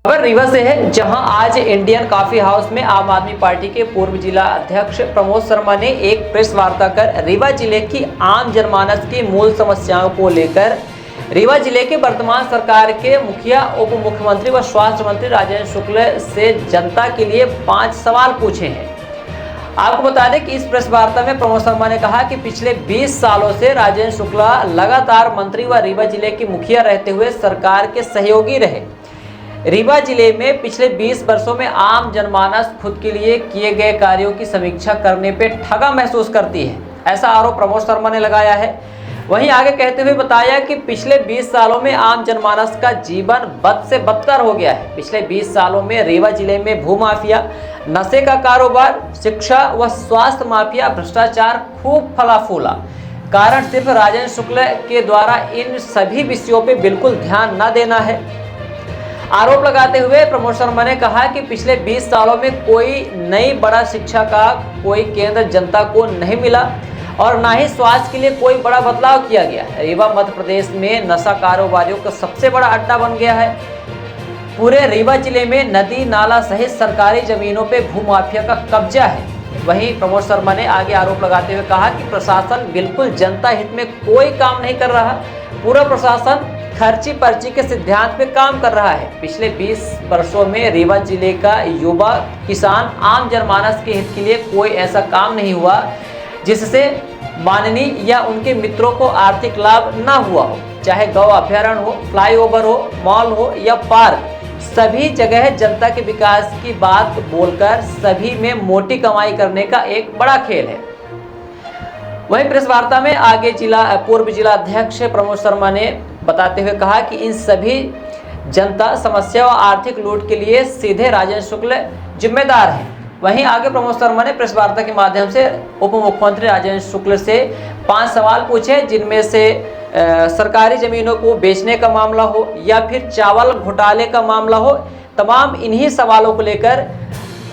खबर रीवा से है, जहां आज इंडियन कॉफी हाउस में आम आदमी पार्टी के पूर्व जिला अध्यक्ष प्रमोद शर्मा ने एक प्रेस वार्ता कर रीवा जिले की आम जनमानस की मूल समस्याओं को लेकर रीवा जिले के वर्तमान सरकार के मुखिया, उप मुख्यमंत्री व स्वास्थ्य मंत्री राजेंद्र शुक्ल से जनता के लिए 5 सवाल पूछे हैं। आपको बता दें कि इस प्रेस वार्ता में प्रमोद शर्मा ने कहा कि पिछले 20 सालों से राजेंद्र शुक्ला लगातार मंत्री व रीवा जिले के मुखिया रहते हुए सरकार के सहयोगी रहे। रीवा जिले में पिछले 20 वर्षों में आम जनमानस खुद के लिए किए गए कार्यों की समीक्षा करने पे ठगा महसूस करती है, ऐसा आरोप प्रमोद शर्मा ने लगाया है। वहीं आगे कहते हुए बताया कि पिछले 20 सालों में आम जनमानस का जीवन बद से बदतर हो गया है। पिछले 20 सालों में रीवा जिले में भूमाफिया, नशे का कारोबार, शिक्षा व स्वास्थ्य माफिया, भ्रष्टाचार खूब फला फूला। कारण सिर्फ राजेंद्र शुक्ल के द्वारा इन सभी विषयों पर बिल्कुल ध्यान न देना है। आरोप लगाते हुए प्रमोद शर्मा ने कहा कि पिछले 20 सालों में कोई नई बड़ा शिक्षा का कोई केंद्र जनता को नहीं मिला और ना ही स्वास्थ्य के लिए कोई बड़ा बदलाव किया गया। रीवा मध्य प्रदेश में नशा कारोबारियों का सबसे बड़ा अड्डा बन गया है। पूरे रीवा जिले में नदी नाला सहित सरकारी जमीनों पे भूमाफिया का कब्जा है। वहीं प्रमोद शर्मा ने आगे आरोप लगाते हुए कहा कि प्रशासन बिल्कुल जनता हित में कोई काम नहीं कर रहा। पूरा प्रशासन खर्ची पर्ची के सिद्धांत पे काम कर रहा है। पिछले 20 वर्षों में रीवा जिले का युवा, किसान, आम जनमानस के हित के लिए कोई ऐसा काम नहीं हुआ जिससे माननीय या उनके मित्रों को आर्थिक लाभ ना हुआ हो। चाहे गौ अभ्यारण्य हो, फ्लाईओवर हो, मॉल हो या पार्क, सभी जगह जनता के विकास की बात बोलकर सभी में मोटी कमाई करने का एक बड़ा खेल है। वहीं प्रेस वार्ता में आगे पूर्व जिला अध्यक्ष प्रमोद शर्मा ने बताते हुए कहा कि इन सभी जनता समस्या व आर्थिक लूट के लिए सीधे राजेंद्र शुक्ल जिम्मेदार हैं। वहीं आगे प्रमोद शर्मा ने प्रेस वार्ता के माध्यम से उप मुख्यमंत्री राजेंद्र शुक्ल से 5 सवाल पूछे, जिनमें से सरकारी जमीनों को बेचने का मामला हो या फिर चावल घोटाले का मामला हो। तमाम इन्हीं सवालों को लेकर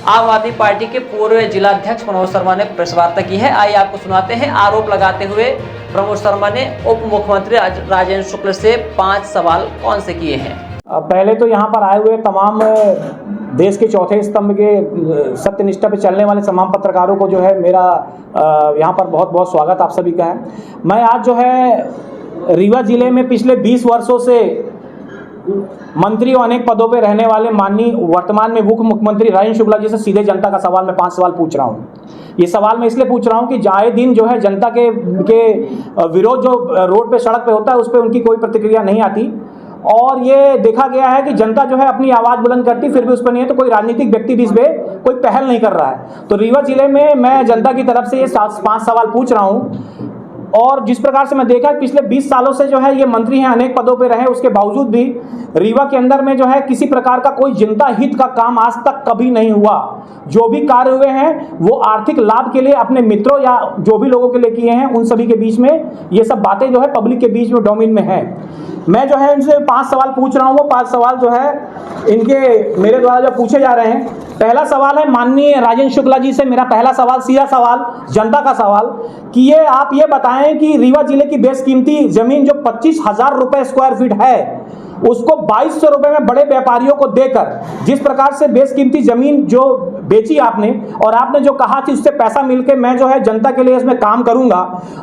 आम आदमी पार्टी के पूर्व जिलाध्यक्ष प्रमोद शर्मा ने प्रेस वार्ता की है। आइए आपको सुनाते हैं आरोप लगाते हुए प्रमोद शर्मा ने उप मुख्यमंत्री राजेंद्र शुक्ल से 5 सवाल कौन से किए हैं। पहले तो यहाँ पर आए हुए तमाम देश के चौथे स्तंभ के सत्यनिष्ठा पे चलने वाले तमाम पत्रकारों को जो है मेरा यहाँ पर बहुत बहुत स्वागत आप सभी का है। मैं आज जो है रीवा जिले में पिछले 20 वर्षों से मंत्री और अनेक पदों पे रहने वाले माननीय वर्तमान में मुख्य मुख्यमंत्री राजेंद्र शुक्ला जी से सीधे जनता का सवाल मैं 5 सवाल पूछ रहा हूँ। ये सवाल मैं इसलिए पूछ रहा हूँ कि आए दिन जो है जनता के विरोध जो रोड पे सड़क पे होता है उस पर उनकी कोई प्रतिक्रिया नहीं आती और ये देखा गया है कि जनता जो है अपनी आवाज़ बुलंद करती फिर भी उस पर नहीं है, तो कोई राजनीतिक व्यक्ति भी इस पर कोई पहल नहीं कर रहा है। तो रीवा जिले में मैं जनता की तरफ से ये 5 सवाल पूछ रहा हूँ। और जिस प्रकार से मैं देखा पिछले 20 सालों से जो है ये मंत्री हैं, अनेक पदों पे रहे, उसके बावजूद भी रीवा के अंदर में जो है किसी प्रकार का कोई जनता हित का काम आज तक कभी नहीं हुआ। जो भी कार्य हुए हैं वो आर्थिक लाभ के लिए अपने मित्रों या जो भी लोगों के लिए किए हैं, उन सभी के बीच में ये सब बातें जो है पब्लिक के बीच में डोमेन में है। मैं जो है इनसे 5 सवाल पूछ रहा हूँ। वो 5 सवाल जो है इनके मेरे द्वारा जो पूछे जा रहे हैं। पहला सवाल है माननीय राजेंद्र शुक्ला जी से मेरा पहला सवाल, सीधा सवाल, जनता का सवाल कि ये आप ये बताएं कि रीवा जिले की बेशकीमती जमीन जो 25,000 रुपए स्क्वायर फीट है उसको 2200 रुपए में बड़े व्यापारियों को देकर जिस प्रकार से बेशकीमती जमीन जो बेची आपने और आपने जो कहा कि उससे पैसा मिलके मैं जो है जनता के लिए इसमें काम करूंगा,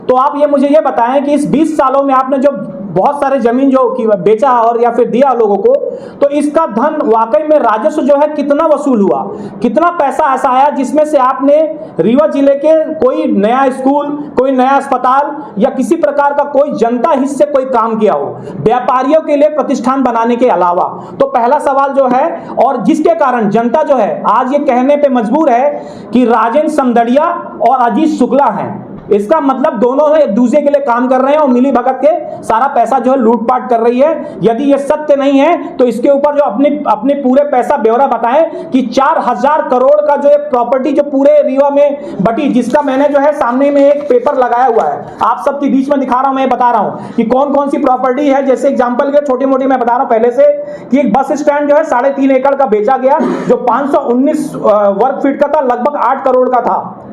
तो आप ये मुझे ये बताएं कि इस 20 सालों में आपने जो बहुत सारे जमीन जो बेचा और या फिर दिया लोगों को, तो इसका धन वाकई में राजस्व जो है कितना वसूल हुआ, कितना पैसा ऐसा आया जिसमें से आपने रीवा जिले के कोई नया स्कूल, कोई नया अस्पताल या किसी प्रकार का कोई जनता हित से कोई काम किया हो, व्यापारियों के लिए प्रतिष्ठान बनाने के अलावा। तो पहला सवाल जो है, और जिसके कारण जनता जो है आज ये कहने पे मजबूर है कि राजेंद्र समदड़िया और अजीत शुक्ला हैं, इसका मतलब दोनों है एक दूसरे के लिए काम कर रहे हैं और मिली भगत के सारा पैसा जो है लूटपाट कर रही है। यदि ये सत्य नहीं है तो इसके ऊपर जो अपने पूरे पैसा ब्यौरा बताएं कि 4,000 करोड़ का जो प्रॉपर्टी जो पूरे रीवा में बटी, जिसका मैंने जो है सामने में एक पेपर लगाया हुआ है, आप सबके बीच में दिखा रहा हूं, मैं बता रहा हूं कि कौन कौन सी प्रॉपर्टी है। जैसे एग्जाम्पल के छोटी मोटी मैं बता रहा हूं पहले से कि एक बस स्टैंड जो है 3.5 एकड़ का बेचा गया जो 519 वर्ग फीट का था, लगभग 8 करोड़ का था।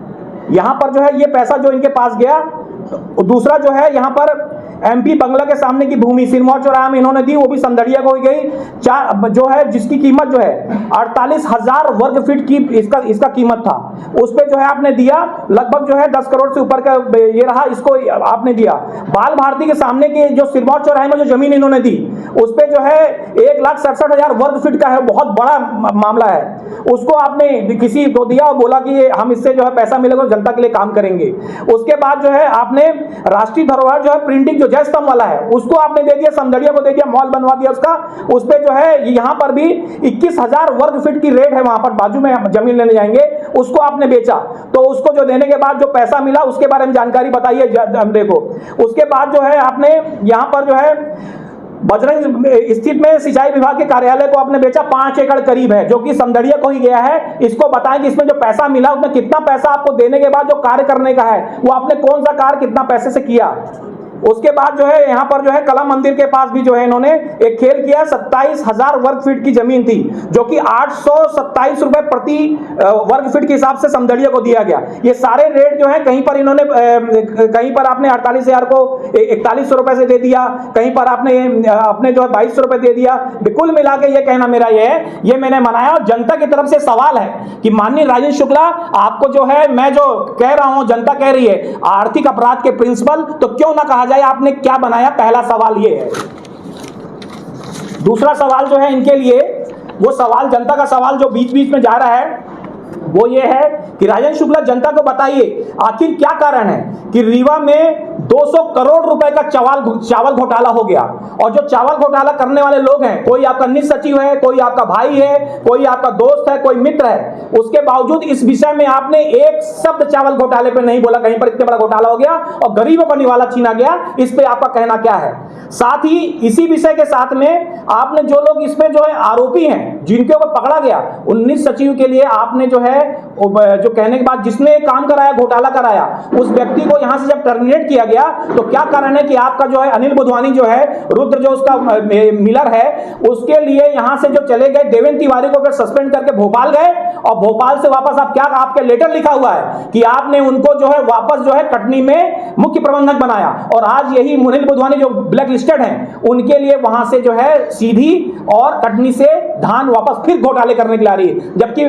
यहां पर जो है ये पैसा जो इनके पास गया। दूसरा जो है यहां पर MP बंगला के सामने की भूमि सिरमौर चौराहा में इन्होंने दी, वो भी संदड़िया को ही गई, जो है जिसकी कीमत जो है 48,000 वर्ग फीट की इसका कीमत था। उस पे जो है आपने दिया लगभग जो है 10 करोड़ से ऊपर का ये रहा, इसको आपने दिया। बाल भारती के सामने के जो सिरमौर चौराहे में जो जमीन इन्होंने दी उस पे जो है 1,67,000 वर्ग फीट का है, बहुत बड़ा मामला है, उसको आपने किसी को दिया और बोला कि हम इससे जो है पैसा मिलेगा, जनता के लिए काम करेंगे। उसके बाद जो है आपने राष्ट्रीय धरोहर जो है प्रिंटिंग जो जय स्तंभ वाला है उसको आपने दे दिया, समदड़िया को दे दिया, मॉल बनवा दिया उसका। उस पे जो है यहाँ पर भी 21,000 वर्ग फीट की रेट है, वहां पर बाजू में जमीन लेने जाएंगे, उसको आपने बेचा। तो उसको जो देने के बाद जो पैसा मिला उसके बारे में जानकारी बताइए देखो। उसके बाद जो है आपने यहाँ पर जो है बजरंग स्थित में सिंचाई विभाग के कार्यालय को आपने बेचा, 5 एकड़ करीब है, जो कि समदड़िया को ही गया है। इसको बताएं कि इसमें जो पैसा मिला उसमें कितना पैसा आपको देने के बाद जो कार्य करने का है वो आपने कौन सा कार्य कितना पैसे से किया। उसके बाद जो है यहाँ पर जो है कला मंदिर के पास भी जो है इन्होंने एक खेल किया, 27,000 वर्ग फीट की जमीन थी, जो कि 827 रुपए प्रति वर्ग फीट के हिसाब से समदड़िया को दिया गया। ये सारे रेट जो है कहीं पर इन्होंने कहीं पर आपने 48,000 को 4100 रुपए से दे दिया, कहीं पर आपने जो है 2200 रुपए दे दिया। कुल मिला के ये कहना मेरा ये है, ये मैंने मनाया। और जनता की तरफ से सवाल है कि माननीय राजेंद्र शुक्ला, आपको जो है मैं जो कह रहा हूं जनता कह रही है आर्थिक अपराध के प्रिंसिपल, तो क्यों ना कहा जाए आपने क्या बनाया। पहला सवाल ये है। दूसरा सवाल जो है इनके लिए, वो सवाल जनता का सवाल जो बीच बीच में जा रहा है वो ये है कि राजेंद्र शुक्ला जनता को बताइए आखिर क्या कारण है कि रीवा में 200 करोड़ रुपए का चावल घोटाला हो गया। और जो चावल घोटाला करने वाले लोग हैं, कोई आपका निज सचिव है, कोई आपका भाई है, कोई आपका दोस्त है, कोई मित्र है, उसके बावजूद इस विषय में आपने एक शब्द चावल घोटाले पे नहीं बोला। कहीं पर इतने बड़ा घोटाला हो गया और गरीबों का निवाला छीना गया, इस पे आपका कहना क्या है। साथ ही इसी विषय के साथ में आपने जो लोग इसमें जो है आरोपी हैं, जिनके ऊपर पकड़ा गया, 19 सचिव के लिए आपने जो है जो कहने के बाद जिसने काम कराया, घोटाला कराया, उस व्यक्ति को यहां से जब टर्मिनेट किया गया तो क्या कारण है कि आपका जो है अनिल बुधवानी जो है, रुद्र जो उसका मिलर है, उसके लिए यहां से जो चले गए देवेंद्र तिवारी को फिर सस्पेंड करके भोपाल गए और भोपाल से वापस आप क्या, आपके लेटर लिखा हुआ है कि आपने उनको जो है वापस जो है कटनी में मुख्य प्रबंधक बनाया। और आज यही अनिल बुधवानी जो ब्लैक लिस्टेड हैं, उनके लिए वहां से जो है सीधी और कटनी से धान वापस फिर घोटाले करने के लिए आ रही है। जबकि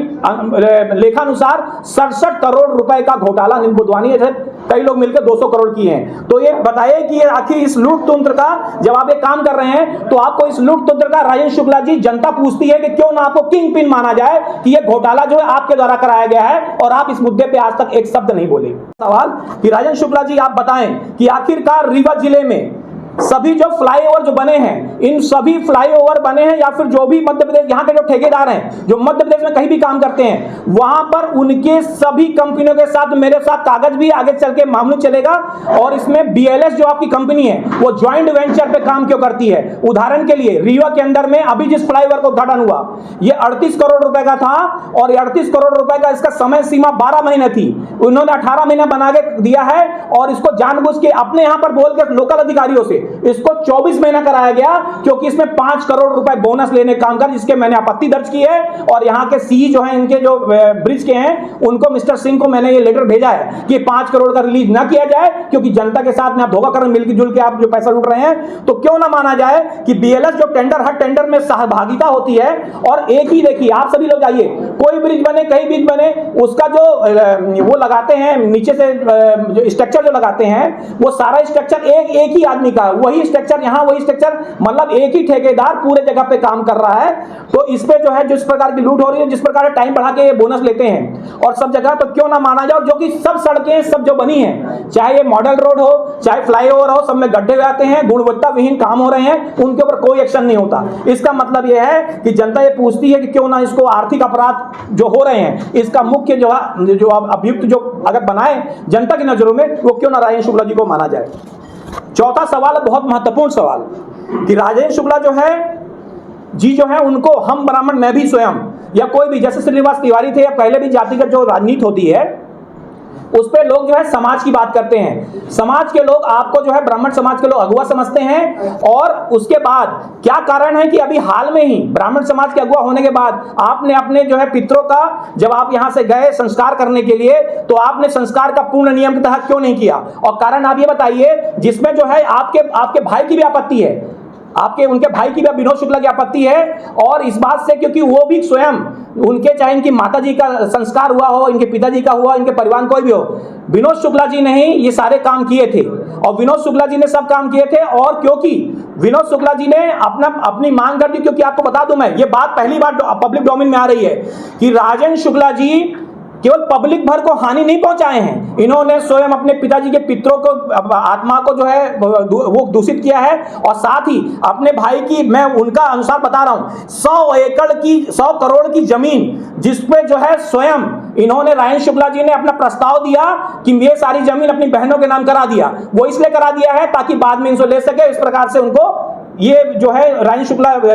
लेखानुसार 67 करोड़ रुपए का घोटाला अनिल बुधवानी कई लोग मिलकर 200 करोड़ की हैं। तो ये बताइए कि ये आखिर इस लूट तंत्र का जब आप ये काम कर रहे हैं तो आपको इस लूट तंत्र का राजेंद्र शुक्ला जी जनता पूछती है कि क्यों ना आपको किंग पिन माना जाए कि ये घोटाला जो है आपके द्वारा कराया गया है और आप इस मुद्दे पे आज तक एक शब्द नहीं बोले। सवाल कि राजेंद्र शुक्ला जी आप बताएं कि आखिरकार रीवा जिले में सभी जो फ्लाईओवर जो बने हैं, इन सभी फ्लाईओवर बने हैं या फिर जो भी मध्य प्रदेश यहाँ के जो ठेकेदार हैं जो मध्य प्रदेश में कहीं भी काम करते हैं, वहां पर उनके सभी कंपनियों के साथ मेरे साथ कागज भी आगे चल के मामला चलेगा। और इसमें BLS जो आपकी कंपनी है वो ज्वाइंट वेंचर पे काम क्यों करती है। उदाहरण के लिए रीवा के अंदर में अभी जिस फ्लाईओवर का उद्घाटन हुआ ये 38 करोड़ रुपए का था और ये 38 करोड़ रुपए का इसका समय सीमा 12 महीने थी, उन्होंने 18 महीना बना के दिया है और इसको जानबूझ के अपने यहां पर बोल के लोकल अधिकारियों से इसको 24 महीना कराया गया क्योंकि इसमें 5 करोड़ रुपए बोनस लेने काम कर, जिसके मैंने आपत्ति दर्ज की है। और यहाँ के सीई जो है इनके जो ब्रिज के हैं उनको मिस्टर सिंह को मैंने ये लेटर भेजा है कि 5 करोड़ का रिलीज ना किया जाए क्योंकि जनता के साथ में आप धोखा कर मिलजुल के आप जो पैसा लूट रहे हैं। तो क्यों ना माना जाए कि BLS जो टेंडर हर टेंडर में सहभागिता होती है और एक ही देखिए आप सभी लोग जाइए, कोई ब्रिज बने कई ब्रिज बने उसका जो वो लगाते हैं नीचे से जो स्ट्रक्चर जो लगाते हैं वो सारा स्ट्रक्चर एक ही आदमी का, वही स्ट्रक्चर यहाँ वही स्ट्रक्चर, मतलब एक ही ठेकेदार पूरे जगह पे काम कर रहा है। तो इस पे जो है जिस प्रकार की लूट हो रही है, जिस प्रकार टाइम बढ़ा के बोनस लेते हैं और सब जगह, तो क्यों ना माना जाओ जो कि सब सड़कें सब जो बनी हैं, चाहे ये मॉडल रोड हो चाहे फ्लाईओवर हो, सब में गड्ढे आते हैं, गुणवत्ता विहीन काम हो रहे हैं, उनके ऊपर कोई एक्शन नहीं होता। इसका मतलब यह है कि जनता ये पूछती है कि क्यों ना इसको आर्थिक अपराध जो हो रहे हैं इसका मुख्य जो अभियुक्त जो अगर बनाए जनता की नजरों में, वो क्यों ना राजेंद्र शुक्ला जी को माना जाए। चौथा सवाल है बहुत महत्वपूर्ण सवाल कि राजेंद्र शुक्ला जो है जी जो है उनको हम ब्राह्मण मैं भी स्वयं या कोई भी जैसे श्रीनिवास तिवारी थे या पहले भी जातिगत जो राजनीति होती है उस पे लोग जो है समाज की बात करते हैं। समाज के लोग आपको जो है ब्राह्मण समाज के लोग अगुआ समझते हैं। और उसके बाद क्या कारण है कि अभी हाल में ही ब्राह्मण समाज के अगुआ होने के बाद आपने अपने जो है पितरों का, जब आप यहां से गए संस्कार करने के लिए, तो आपने संस्कार का पूर्ण नियम के तहत क्यों नहीं किया? और कारण आप ये बताइए, जिसमें जो है आपके भाई की भी आपत्ति है, उनके भाई की भी विनोद शुक्ला की आपत्ति है। और इस बात से क्योंकि वो भी स्वयं उनके, चाहे इनकी माता जी का संस्कार हुआ हो, इनके पिताजी का हुआ, इनके परिवार कोई भी हो, विनोद शुक्ला जी ने ही ये सारे काम किए थे। और विनोद शुक्ला जी ने सब काम किए थे। और क्योंकि विनोद शुक्ला जी ने अपनी मांग कर दी, क्योंकि आपको बता दूं मैं, ये बात पहली बार पब्लिक डोमेन में आ रही है कि राजेंद्र शुक्ला जी केवल पब्लिक भर को हानि नहीं पहुंचाए हैं, इन्होंने स्वयं अपने पिताजी के पितरों को, आत्मा को जो है वो दूषित किया है। और साथ ही अपने भाई की, मैं उनका अनुसार बता रहा हूं, 100 करोड़ की जमीन, जिसपे जो है स्वयं इन्होंने, राजेंद्र शुक्ला जी ने अपना प्रस्ताव दिया कि ये सारी जमीन अपनी बहनों के नाम करा दिया। वो इसलिए करा दिया है ताकि बाद में इनको ले सके। इस प्रकार से उनको ये जो है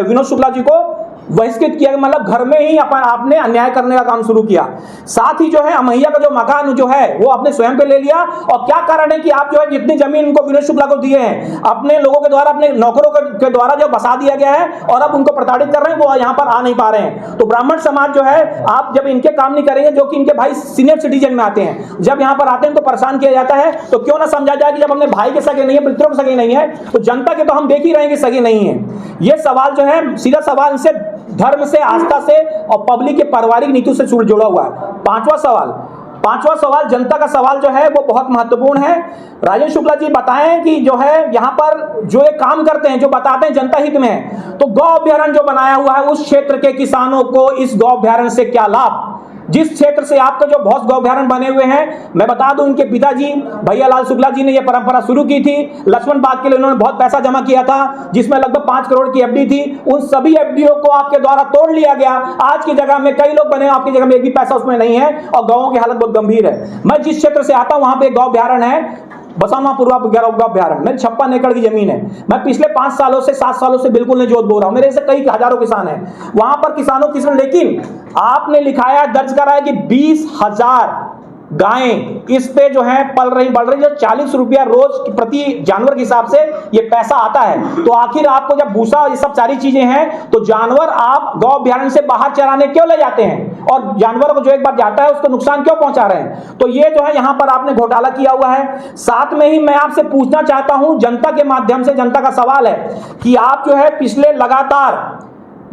विनोद शुक्ला जी को बहिष्कृत किया, मतलब घर में ही आपने अन्याय करने का काम शुरू किया। साथ ही जो है अमैया का जो मकान जो है वो आपने स्वयं पे ले लिया। और क्या कारण है कि आप जो है जितनी जमीन उनको विनोद शुक्ला को दिए हैं, अपने लोगों के द्वारा, अपने नौकरों के द्वारा जो बसा दिया गया है, और अब उनको प्रताड़ित कर रहे हैं, वो यहाँ पर आ नहीं पा रहे हैं। तो ब्राह्मण समाज जो है, आप जब इनके काम नहीं करेंगे, जो कि इनके भाई सीनियर सिटीजन में आते हैं, जब यहाँ पर आते हैं तो परेशान किया जाता है, तो क्यों ना समझा जाए कि जब अपने भाई के सगे नहीं है, पितरों के सगे नहीं है, तो जनता के तो हम देख ही रहे हैं कि सगे नहीं है। ये सवाल जो है सीधा सवाल इनसे धर्म से, आस्था से और पब्लिक के पारिवारिक नीतियों से जुड़ा हुआ है। पांचवा सवाल जनता का सवाल जो है वो बहुत महत्वपूर्ण है। राजेंद्र शुक्ला जी बताएं कि जो है यहाँ पर जो ये काम करते हैं, जो बताते हैं जनता हित में है, तो गौ अभ्यारण्य जो बनाया हुआ है, उस क्षेत्र के किसानों को इस गौ अभ्यारण्य से क्या लाभ? जिस क्षेत्र से आपका जो बहुत गौ अभ्यारण्य बने हुए हैं, मैं बता दूं, इनके पिताजी भैया लाल शुक्ला जी ने यह परंपरा शुरू की थी। लक्ष्मण बाग के लिए उन्होंने बहुत पैसा जमा किया था, जिसमें लगभग 5 करोड़ की एफडी थी। उन सभी एफडीओ को आपके द्वारा तोड़ लिया गया। आज की जगह में कई लोग बने, आपकी जगह में एक भी पैसा उसमें नहीं है, और गांवों की हालत बहुत गंभीर है। मैं जिस क्षेत्र से आता हूं वहां पे गौ अभ्यारण्य है, बसाना पूर्वा गौ अभ्यारण्य, मेरी 56 एकड़ की जमीन है। मैं पिछले 5 सालों से 7 सालों से बिल्कुल नहीं जोत बो रहा हूं, मेरे से कई हजारों किसान हैं वहां पर, लेकिन आपने लिखाया, दर्ज करा है कि 20,000 गायें इस पे जो है पल रही बढ़ रही, जो 40 रुपया रोज प्रति जानवर के हिसाब से ये पैसा आता है। तो आखिर आपको जब भूसा, ये सब सारी चीजें हैं, तो जानवर आप गौ अभ्यारण्य से बाहर चराने क्यों ले जाते हैं? और जानवरों को जो एक बार जाता है उसको नुकसान क्यों पहुंचा रहे हैं? तो ये जो है यहाँ पर आपने घोटाला किया हुआ है। साथ में ही मैं आपसे पूछना चाहता हूं, जनता के माध्यम से, जनता का सवाल है कि आप जो है पिछले लगातार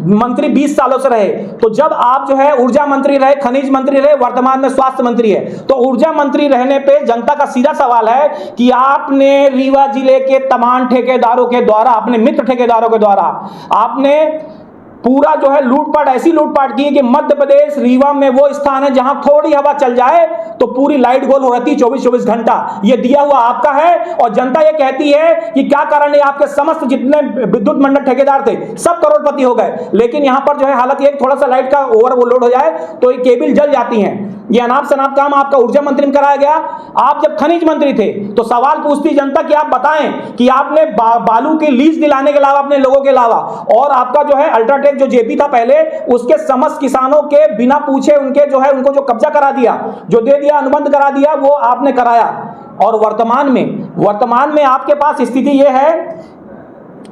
मंत्री 20 सालों से रहे, तो जब आप जो है ऊर्जा मंत्री रहे, खनिज मंत्री रहे, वर्तमान में स्वास्थ्य मंत्री है, तो ऊर्जा मंत्री रहने पे जनता का सीधा सवाल है कि आपने रीवा जिले के तमाम ठेकेदारों के द्वारा, अपने मित्र ठेकेदारों के द्वारा आपने पूरा जो है लूटपाट, ऐसी लूटपाट की कि मध्य प्रदेश रीवा में वो स्थान है जहां थोड़ी हवा चल जाए तो पूरी लाइट गोल हो रहती है 24-24 घंटा। ये दिया हुआ आपका है। और जनता ये कहती है कि क्या कारण है, आपके समस्त जितने विद्युत मंडल ठेकेदार थे सब करोड़पति हो गए, लेकिन यहां पर जो है हालत ये, थोड़ा सा लाइट का ओवरलोड हो जाए तो ये केबल जल जाती हैं। ये अनाप शनाप काम आपका ऊर्जा मंत्री में कराया गया। आप जब खनिज मंत्री थे तो सवाल पूछती जनता कि आप बताएं कि आपने बालू की लीज दिलाने के अलावा, अपने लोगों के अलावा, और आपका जो है अल्ट्राटेक जो जेपी था पहले, उसके समस्त किसानों के बिना पूछे उनके जो है, उनको जो कब्जा करा दिया, जो दे दिया, अनुबंध करा दिया, वो आपने कराया। और वर्तमान में आपके पास स्थिति यह है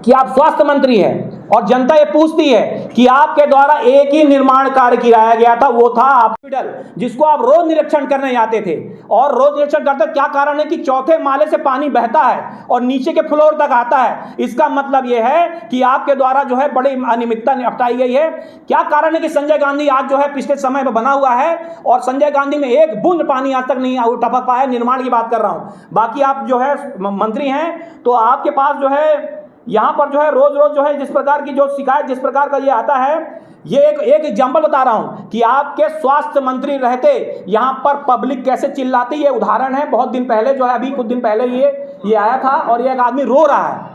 कि आप स्वास्थ्य मंत्री हैं, और जनता ये पूछती है कि आपके द्वारा एक ही निर्माण कार्य किया गया था, वो था हॉस्पिटल, जिसको आप रोज निरीक्षण करने जाते थे। और रोज निरीक्षण करते, क्या कारण है कि चौथे माले से पानी बहता है और नीचे के फ्लोर तक आता है। इसका मतलब यह है कि आपके द्वारा जो है बड़ी अनियमितता निपटाई गई है। क्या कारण है कि संजय गांधी आज जो है पिछले समय में बना हुआ है, और संजय गांधी में एक बूंद पानी आज तक नहीं टपक पाया। निर्माण की बात कर रहा हूं। बाकी आप जो है मंत्री हैं, तो आपके पास जो है यहाँ पर जो है रोज रोज जो है जिस प्रकार की जो शिकायत, जिस प्रकार का ये आता है, ये एक एग्जाम्पल बता रहा हूं कि आपके स्वास्थ्य मंत्री रहते यहाँ पर पब्लिक कैसे चिल्लाती है। उदाहरण है, बहुत दिन पहले जो है, अभी कुछ दिन पहले ये आया था, और ये एक आदमी रो रहा है।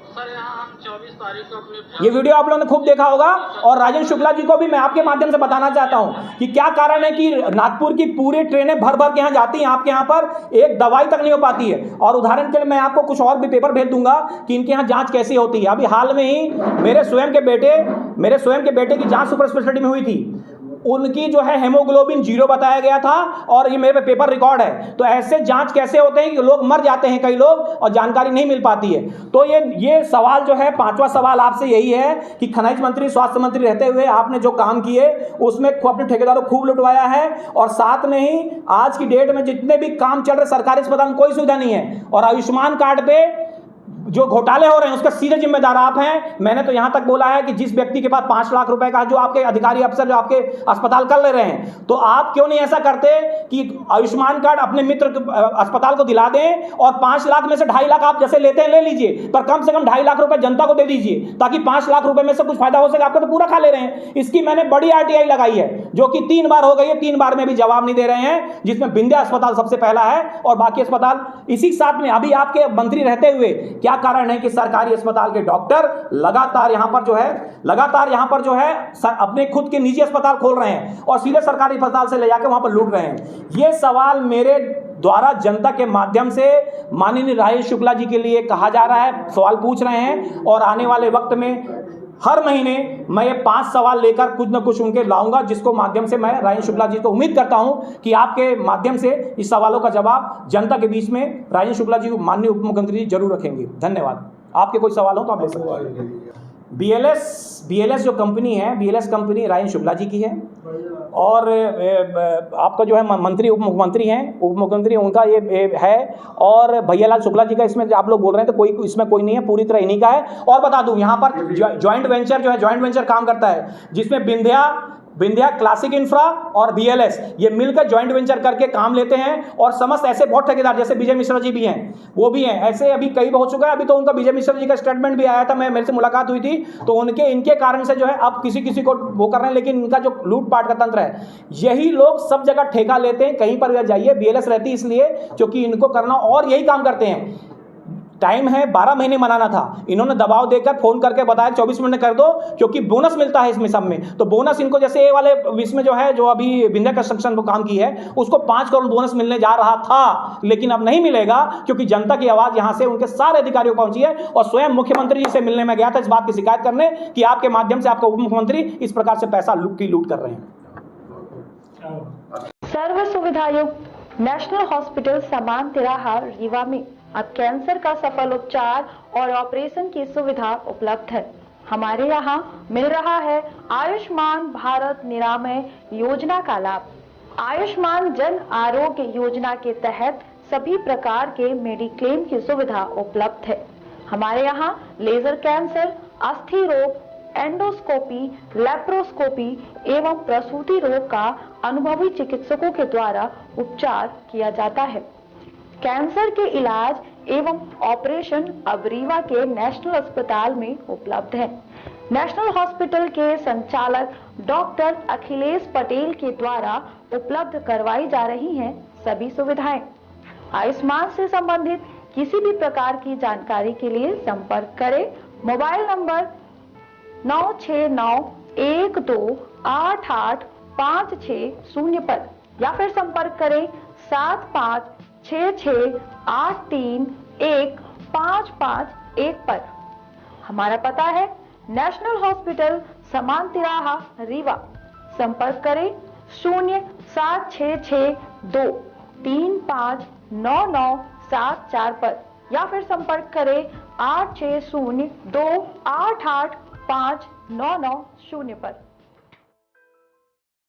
सर, यहाँ हम 24 तारीख को अपने ये वीडियो आप लोगों ने खूब देखा होगा। और राजेंद्र शुक्ला जी को भी मैं आपके माध्यम से बताना चाहता हूं कि क्या कारण है कि नागपुर की पूरी ट्रेनें भर भर के यहाँ जाती हैं, आपके यहाँ पर एक दवाई तक नहीं हो पाती है। और उदाहरण के लिए मैं आपको कुछ और भी पेपर भेज दूंगा कि इनके यहाँ जांच कैसी होती है। अभी हाल में ही मेरे स्वयं के बेटे की जांच सुपर स्पेशलिटी में हुई थी। उनकी जो है हेमोग्लोबिन 0 बताया गया था और ये मेरे पे पेपर रिकॉर्ड है। तो ऐसे जांच कैसे होते हैं कि लोग मर जाते हैं कई लोग और जानकारी नहीं मिल पाती है। तो ये सवाल जो है, 5वां सवाल आपसे यही है कि खनिज मंत्री, स्वास्थ्य मंत्री रहते हुए आपने जो काम किए उसमें अपने ठेकेदारों को खूब लुटवाया है, और साथ में ही आज की डेट में जितने भी काम चल रहे सरकारी अस्पताल में कोई सुविधा नहीं है, और आयुष्मान कार्ड पे जो घोटाले हो रहे हैं उसका सीधे जिम्मेदार आप हैं। मैंने तो यहां तक बोला है कि जिस व्यक्ति के पास 5 लाख रुपए का, जो आपके अधिकारी अफसर जो आपके अस्पताल कर ले रहे हैं, तो आप क्यों नहीं ऐसा करते कि आयुष्मान कार्ड अपने मित्र अस्पताल को दिला दें और 5 लाख में से 2.5 लाख आप जैसे लेते हैं ले लीजिए, पर कम से कम 2.5 लाख रुपए जनता को दे दीजिए ताकि 5 लाख रुपए में से कुछ फायदा हो सके। आपका तो पूरा खा ले रहे हैं। इसकी मैंने बड़ी RTI लगाई है जो कि 3 बार हो गई है, 3 बार में भी जवाब नहीं दे रहे हैं, जिसमें विंध्या अस्पताल सबसे पहला है और बाकी अस्पताल इसी साथ में। अभी आपके मंत्री रहते हुए क्या कारण है कि सरकारी अस्पताल के डॉक्टर लगातार यहां पर जो है अपने खुद के निजी अस्पताल खोल रहे हैं और सीधे सरकारी अस्पताल से ले जाकर वहां पर लूट रहे हैं। ये सवाल मेरे द्वारा जनता के माध्यम से माननीय राजेश शुक्ला जी के लिए कहा जा रहा है, सवाल पूछ रहे हैं, और आने वाले वक्त में हर महीने मैं ये 5 सवाल लेकर कुछ न कुछ उनके लाऊंगा, जिसको माध्यम से मैं राजेश शुक्ला जी को उम्मीद करता हूं कि आपके माध्यम से इस सवालों का जवाब जनता के बीच में राजेश शुक्ला जी को माननीय उप मुख्यमंत्री जी जरूर रखेंगे। धन्यवाद। आपके कोई सवाल हो तो आप ले सकते हैं। BLS जो कंपनी है, BLS कंपनी राजेश शुक्ला जी की है, और आपका जो है मंत्री उप मुख्यमंत्री हैं, उप मुख्यमंत्री उनका ये है, और भैयालाल शुक्ला जी का इसमें आप लोग बोल रहे हैं तो कोई इसमें कोई नहीं है, पूरी तरह इन्हीं का है। और बता दूं यहाँ पर जॉइंट वेंचर जो है, जॉइंट वेंचर काम करता है जिसमें विंध्या क्लासिक इंफ्रा और BLS ये मिलकर जॉइंट वेंचर करके काम लेते हैं, और समस्त ऐसे बहुत ठेकेदार जैसे विजय मिश्रा जी भी हैं, वो भी हैं, ऐसे अभी कई हो चुका है। अभी तो उनका विजय मिश्रा जी का स्टेटमेंट भी आया था, मेरे से मुलाकात हुई थी, तो इनके कारण से जो है अब किसी को वो कर रहे हैं, लेकिन इनका जो लूटपाट का तंत्र है, यही लोग सब जगह ठेका लेते हैं। कहीं पर भी जाइए BLS रहती है इसलिए क्योंकि इनको करना, और यही काम करते हैं। टाइम है 12 महीने मनाना था, इन्होंने दबाव देकर फोन करके बताया 24 मिनट में कर दो, क्योंकि बोनस मिलता है इसमें सब में। तो बोनस इनको जैसे ये वाले इसमें जो है, जो अभी विंध्या कंस्ट्रक्शन को काम की है, उसको 5 करोड़ बोनस मिलने जा रहा था, लेकिन अब नहीं मिलेगा क्योंकि जनता की आवाज यहां से उनके सारे अधिकारियों को पहुंची है। और स्वयं मुख्यमंत्री जी से मिलने में गया था इस बात की शिकायत करने कि आपके माध्यम से आपका उप मुख्यमंत्री इस प्रकार से पैसा लूट कर रहे हैं। सर्व सुविधायुक्त नेशनल हॉस्पिटल समान तिराहा रीवा में अब कैंसर का सफल उपचार और ऑपरेशन की सुविधा उपलब्ध है। हमारे यहाँ मिल रहा है आयुष्मान भारत निरामय योजना का लाभ। आयुष्मान जन आरोग्य योजना के तहत सभी प्रकार के मेडिक्लेम की सुविधा उपलब्ध है। हमारे यहाँ लेजर कैंसर, अस्थि रोग, एंडोस्कोपी, लेप्रोस्कोपी एवं प्रसूति रोग का अनुभवी चिकित्सकों के द्वारा उपचार किया जाता है। कैंसर के इलाज एवं ऑपरेशन अब रीवा के नेशनल अस्पताल में उपलब्ध है। नेशनल हॉस्पिटल के संचालक डॉक्टर अखिलेश पटेल के द्वारा उपलब्ध करवाई जा रही हैं सभी सुविधाएं। आयुष्मान से संबंधित किसी भी प्रकार की जानकारी के लिए संपर्क करें मोबाइल नंबर 9691288560 पर, या फिर संपर्क करें 7566831551 पर। हमारा पता है नेशनल हॉस्पिटल समान तिराहा रीवा। संपर्क करें 07662359974 पर, या फिर संपर्क करें 8602885990 पर।